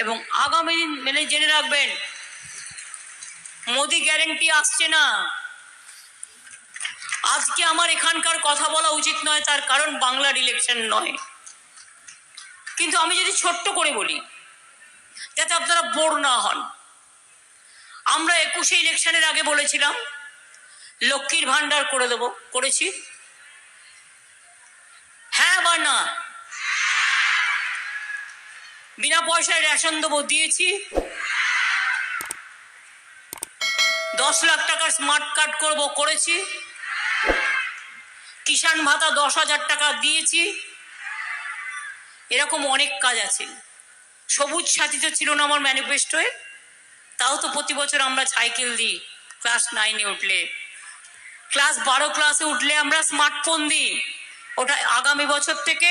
এবং আগামী দিন মেনে জেনে রাখবেন, মোদি গ্যারেন্টি আসছে না। আজকে আমার এখানকার কথা বলা উচিত নয়, তার কারণ বাংলার ইলেকশন নয়, কিন্তু আমি যদি ছোট্ট করে বলি যাতে আপনারা বোর না হন। আমরা 21শে ইলেকশনের আগে বলেছিলাম লক্ষ্মীর ভান্ডার করে দেব, করেছি? হ্যাঁ বা না? বিনা পয়সায় রেশন দেবো, দিয়েছি? 10 লাখ টাকার স্মার্ট কার্ড করব, করেছি? কিষাণ ভাতা 10,000 টাকা দিয়েছি? এরকম অনেক কাজ আছে। সবুজ সাথী তো ছিল না আমার ম্যানিফেস্টোয়, তাও তো প্রতি বছর আমরা সাইকেল দিই। ক্লাস 9-এ উঠলে, ক্লাস 12 ক্লাসে উঠলে আমরা স্মার্টফোন দিই। ওটা আগামী বছর থেকে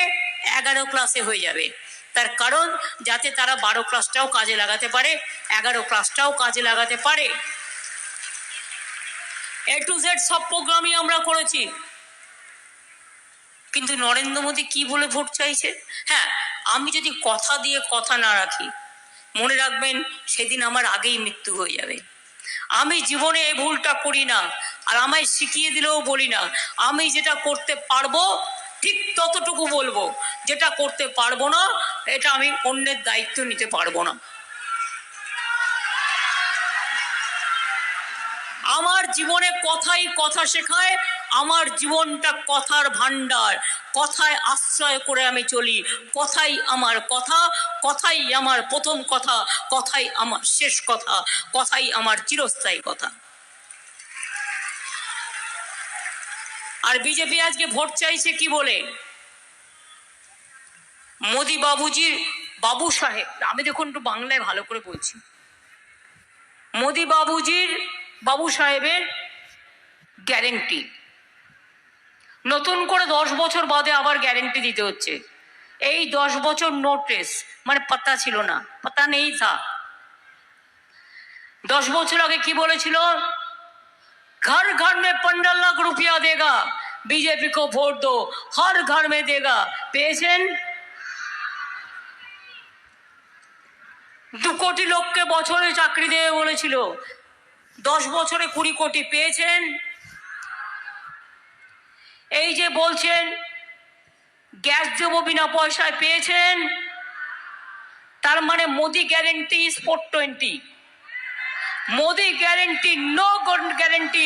11 ক্লাসে হয়ে যাবে। তার কারণ যাতে তারা 12 ক্লাসটাও কাজে লাগাতে পারে, 11 ক্লাসটাও কাজে লাগাতে পারে। A to Z সব প্রোগ্রামই আমরা করেছি। কিন্তু নরেন্দ্র মোদী কি বলে ভোট চাইছে? হ্যাঁ, আমি যদি কথা দিয়ে কথা না রাখি, মনে রাখবেন সেদিন আমার আগেই মৃত্যু হয়ে যাবে। আমি জীবনে এই ভুলটা করি না, আর আমায় শিখিয়ে দিলেও বলি না। আমি যেটা করতে পারবো ঠিক ততটুকু বলবো, যেটা করতে পারবো না এটা আমি অন্যের দায়িত্ব নিতে পারবো না। আমার জীবনে কথাই কথা শেখায়। আমার জীবনটা কথার ভান্ডার, কথায় আশ্রয় করে আমি চলি। কথাই আমার কথা, কথাই আমার প্রথম কথা, কথাই আমার শেষ কথা, কথাই আমার চিরস্থায়ী কথা। আর বিজেপি আজকে ভোট চাইছে কি বলে? মোদি বাবুজির বাবু সাহেব, আমি দেখুন একটু বাংলায় ভালো করে বলছি, মোদি বাবুজির বাবু সাহেবের গ্যারেন্টি নতুন করে 10 বছর বাদে আবার গ্যারেন্টি দিতে হচ্ছে। এই 10 বছর নোটিস মানে পাতা ছিল না, পাতা নেই থা। 10 বছর আগে কি বলেছিল? घर घर में 15 लाख रुपया देगा, बीजेपी को वोट दो, हर घर में देगा। পেয়েছেন? 2 কোটি লোককে বছরে চাকরি দেবে বলেছিল, 10 বছরে 20 কোটি পেয়েছেন। এই যে বলছেন গ্যাস দেবো বিনা পয়সায়, পেয়েছেন। তার মানে Modi guarantee is 420। Modi guarantee, no guarantee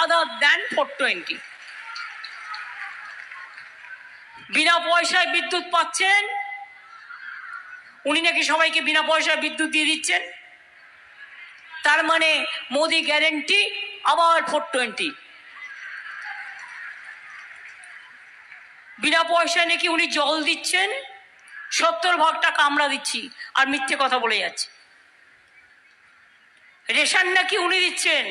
other than 420। বিনা পয়সায় বিদ্যুৎ পাচ্ছেন, উনি নাকি সবাইকে বিনা পয়সায় বিদ্যুৎ দিয়ে দিচ্ছেন। তার মানে মোদি গ্যারেন্টি আবার 420। বিনা পয়সায় নাকি উনি জল দিচ্ছেন, 70 ভাগ টাকা আমরা দিচ্ছি, আর মিথ্যে কথা বলে যাচ্ছে। রেশন নাকি উনি দিচ্ছেন,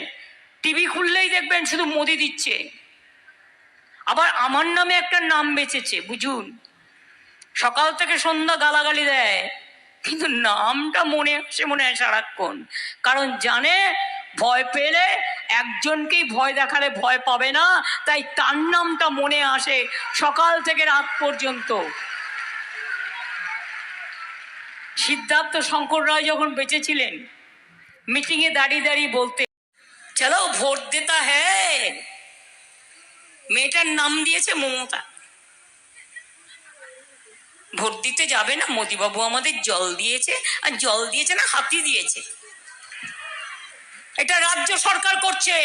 টিভি খুললেই দেখবেন শুধু মোদি দিচ্ছে। আবার আমার নামে একটা নাম বেঁচেছে, বুঝুন। সকাল থেকে সন্ধ্যা গালাগালি দেয়, কিন্তু নামটা মনে আসে মনে হয় সারাক্ষণ। কারণ জানে ভয় পেলে, একজনকেই ভয় দেখালে ভয় পাবে না, তাই তার নামটা মনে আসে সকাল থেকে রাত পর্যন্ত। সিদ্ধার্থ শঙ্কর রায় যখন বেঁচে ছিলেন, মিটিংয়ে দাঁড়িয়ে দাঁড়িয়ে বলতে, চলো ভোট দেতা হ্যায়। মেয়েটার নাম দিয়েছে মমতা। ভোট দিতে যাবে না, মোদিবাবু আমাদের জল দিয়েছে, আর জল দিয়েছে না হাতি দিয়েছে। এটা রাজ্য সরকার করছে,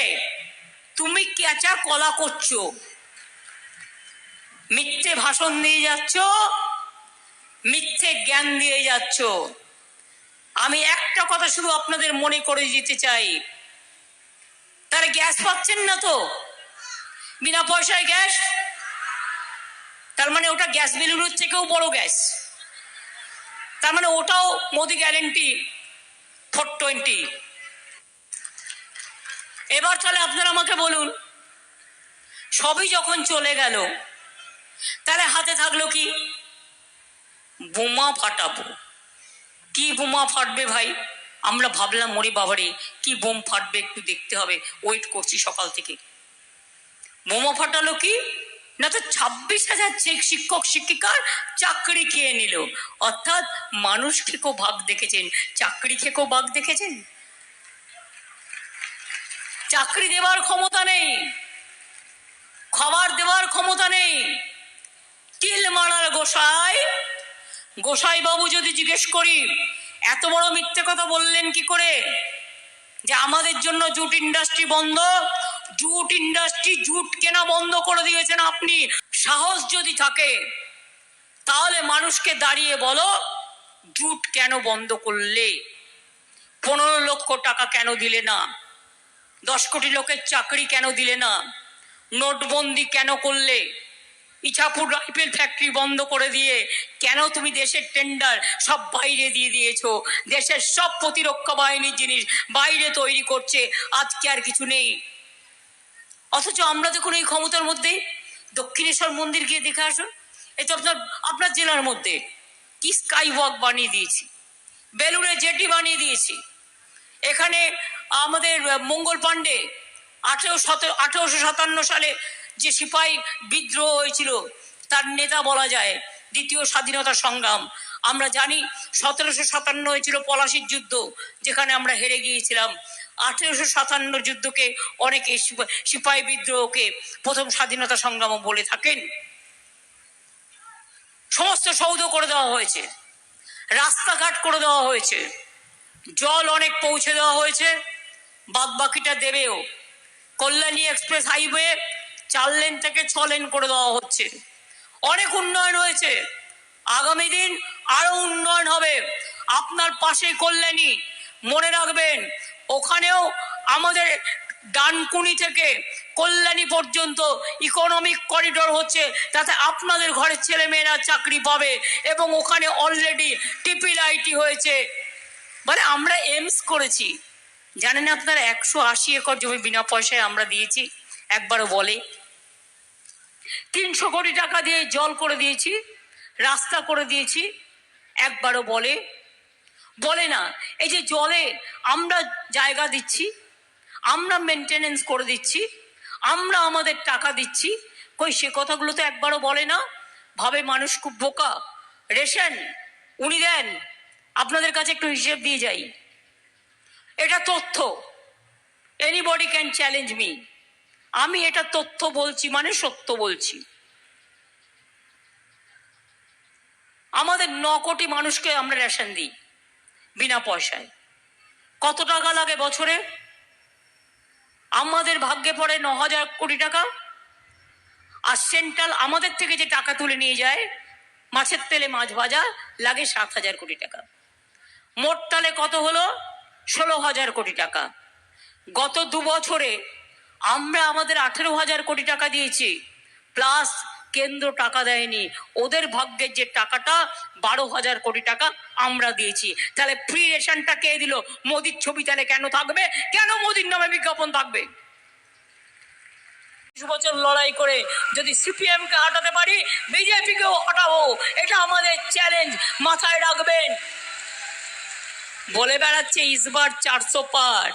তুমি কেঁচা কলা করছো, মিথ্যে ভাষণ দিয়ে যাচ্ছ, মিথ্যে জ্ঞান দিয়ে যাচ্ছ। আমি একটা কথা শুধু আপনাদের মনে করে দিতে চাই, তারা গ্যাস পাচ্ছেন না তো, বিনা পয়সায় গ্যাস। তার মানে ওটা গ্যাস বিলুর থেকেও বড় গ্যাস। তার মানে ওটাও মোদি গ্যারেন্টি 420। এবার তাহলে আপনারা আমাকে বলুন, সবই যখন চলে গেল, তাহলে হাতে থাকলো কি? বোমা ফাটাবো। কি বোমা ফাটবে ভাই? আমরা ভাবলাম মরে বাবারে কি বোম ফাটবে, একটু দেখতে হবে, ওয়েট করছি সকাল থেকে। বোমা ফাটালো কি? না তো 26,000 শিক্ষক শিক্ষিকার চাকরি খেয়ে নিল। অর্থাৎ মানুষ খেকেও ভাগ দেখেছেন, চাকরি খেকেও ভাগ দেখেছেন। চাকরি দেওয়ার ক্ষমতা নেই, খাবার দেওয়ার ক্ষমতা নেই। তিল মারার গোসাই, গোসাই বাবু যদি জিজ্ঞেস করি এত বড় মিথ্যে কথা বললেন কি করে যে আমাদের জন্য জুট ইন্ডাস্ট্রি বন্ধ? জুট ইন্ডাস্ট্রি, জুট কেনা বন্ধ করে দিয়েছেন আপনি। সাহস যদি থাকে তাহলে মানুষকে দাঁড়িয়ে বলো জুট কেন বন্ধ করলে, 15 লক্ষ টাকা কেন দিলে না, 10 কোটি লোকের চাকরি কেন দিলে না, নোটবন্দি কেন করলে, ইছাপুর রাইফেল ফ্যাক্টরি বন্ধ করে দিয়ে কেন তুমি দেশের টেন্ডার সব বাইরে দিয়ে দিয়েছো? দেশের সব প্রতিরক্ষা বাহিনীর জিনিস বাইরে তৈরি করছে, আজকে আর কিছু নেই। অথচ আমরা যখন এই ক্ষমতার মধ্যে, দক্ষিণেশ্বর মন্দির গিয়ে দেখে আসুন, এই তো আপনার জেলার মধ্যে কি স্কাই ওয়াক বানিয়ে দিয়েছি, বেলুড়ে জেটি বানিয়ে দিয়েছি। এখানে আমাদের মঙ্গল পাণ্ডে 1857 সালে যে সিপাহী বিদ্রোহ হয়েছিল তার নেতা বলা যায়, দ্বিতীয় স্বাধীনতা সংগ্রাম। আমরা জানি 1757 হয়েছিল পলাশির যুদ্ধ, যেখানে আমরা হেরে গিয়েছিলাম। 1857 যুদ্ধকে অনেকে সিপাহী বিদ্রোহকে প্রথম স্বাধীনতা সংগ্রামও বলে থাকেন। সমস্ত সৌধ করে দেওয়া হয়েছে, রাস্তাঘাট করে দেওয়া হয়েছে, জল অনেক পৌঁছে দেওয়া হয়েছে, বাদ বাকিটা দেবেও। কল্যাণী এক্সপ্রেস হাইওয়ে 4 লেন থেকে 6 লেন করে দেওয়া হচ্ছে। অনেক উন্নয়ন হয়েছে, আগামী দিন আরো উন্নয়ন হবে। আপনার পাশে কল্যাণী, মনে রাখবেন ওখানেও আমাদের ডানকুনি থেকে কল্যাণী পর্যন্ত ইকোনমিক করিডোর হচ্ছে, তাতে আপনাদের ঘরের ছেলে মেয়েরা চাকরি পাবে। এবং ওখানে অলরেডি ট্রিপল আইটি হয়েছে। মানে আমরা এইমস করেছি, জানেন আপনারা 180 একর জমি বিনা পয়সায় আমরা দিয়েছি। একবারও বলে 300 কোটি টাকা দিয়ে জল করে দিয়েছি, রাস্তা করে দিয়েছি, একবারও বলে না। এই যে জলে আমরা জায়গা দিচ্ছি, আমরা মেনটেনেন্স করে দিচ্ছি, আমরা আমাদের টাকা দিচ্ছি, কই সে কথাগুলো তো একবারও বলে না। ভাবে মানুষ খুব বোকা। রেশন উনি দেন, আপনাদের কাছে একটু হিসেব দিয়ে যাই, এটা তথ্য, এনিবডি ক্যান চ্যালেঞ্জ মি। আমি এটা তথ্য বলছি মানে সত্য বলছি। আমাদের 9 কোটি মানুষকে আমরা রেশন দিই বিনা পয়সায়। কত টাকা লাগে বছরে? আমাদের ভাগ্যে পড়ে 9,000 কোটি টাকা। আর সেন্ট্রাল আমাদের থেকে যে টাকা তুলে নিয়ে যায়, মাছের তেলে মাছ ভাজা, লাগে 7,000 কোটি টাকা। মোট তালে কত হলো? 16,000 কোটি টাকা। গত 2 বছরে আমরা আমাদের 18,000 কোটি টাকা দিয়েছি, প্লাস কেন্দ্র টাকা দেয়নি। ওদের ভাগ্যের যে টাকাটা 12,000 কোটি টাকা আমরা দিয়েছি। তাহলে ফ্রি রেশনটা কে দিল? মোদির ছবি তাহলে কেন থাকবে? কেন মোদির নামে বিজ্ঞাপন থাকবে? 20 বছর লড়াই করে যদি সিপিএম কে হটাতে পারি, বিজেপিকেও হটাবো, এটা আমাদের চ্যালেঞ্জ, মাথায় রাখবেন। বলে বেড়াচ্ছে ইসবার 400 পার,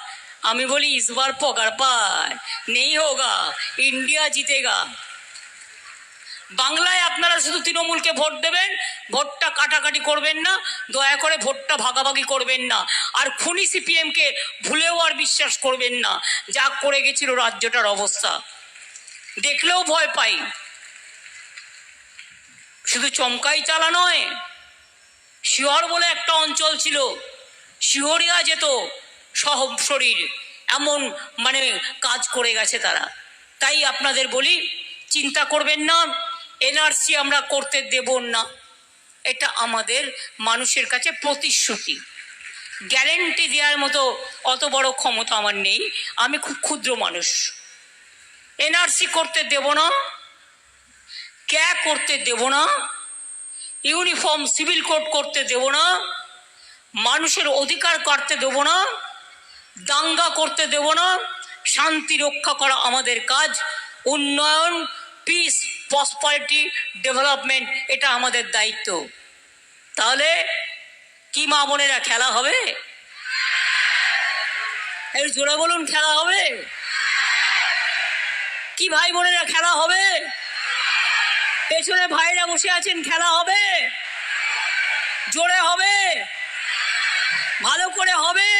আমি বলি ইসবার পগার পার নেই হোগা, ইন্ডিয়া জিতেগা। বাংলায় আপনারা শুধু তৃণমূলকে ভোট দেবেন, ভোটটা কাটাকাটি করবেন না, দয়া করে ভোটটা ভাগাভাগি করবেন না। আর খুনি সিপিএম কে ভুলেও আর বিশ্বাস করবেন না, যা করে গেছিল রাজ্যটার অবস্থা দেখলেও ভয় পাই। শুধু চমকাই চালা নয়, শিহর বলে একটা অঞ্চল ছিল, শিহরিয়া যেত সহ শরীর, এমন মানে কাজ করে গেছে তারা। তাই আপনাদের বলি চিন্তা করবেন না, এনআরসি আমরা করতে দেব না, এটা আমাদের মানুষের কাছে প্রতিশ্রুতি। গ্যারেন্টি দেওয়ার মতো অত বড় ক্ষমতা আমার নেই, আমি খুব ক্ষুদ্র মানুষ। এনআরসি করতে দেব না, ক্যা করতে দেব না, ইউনিফর্ম সিভিল কোড করতে দেব না, মানুষের অধিকার কাটতে দেব না, দাঙ্গা করতে দেব না। শান্তি রক্ষা করা আমাদের কাজ। উন্নয়ন, পিস, প্রসপারিটি, ডেভেলপমেন্ট, এটা আমাদের দায়িত্ব। তাহলে কি মা বোনেরা খেলা হবে? এই জোরে বলুন, খেলা হবে কি ভাই বোনেরা? খেলা হবে। পেছনে ভাইরা বসে আছেন, খেলা হবে, জোরে হবে, ভালো করে হবে।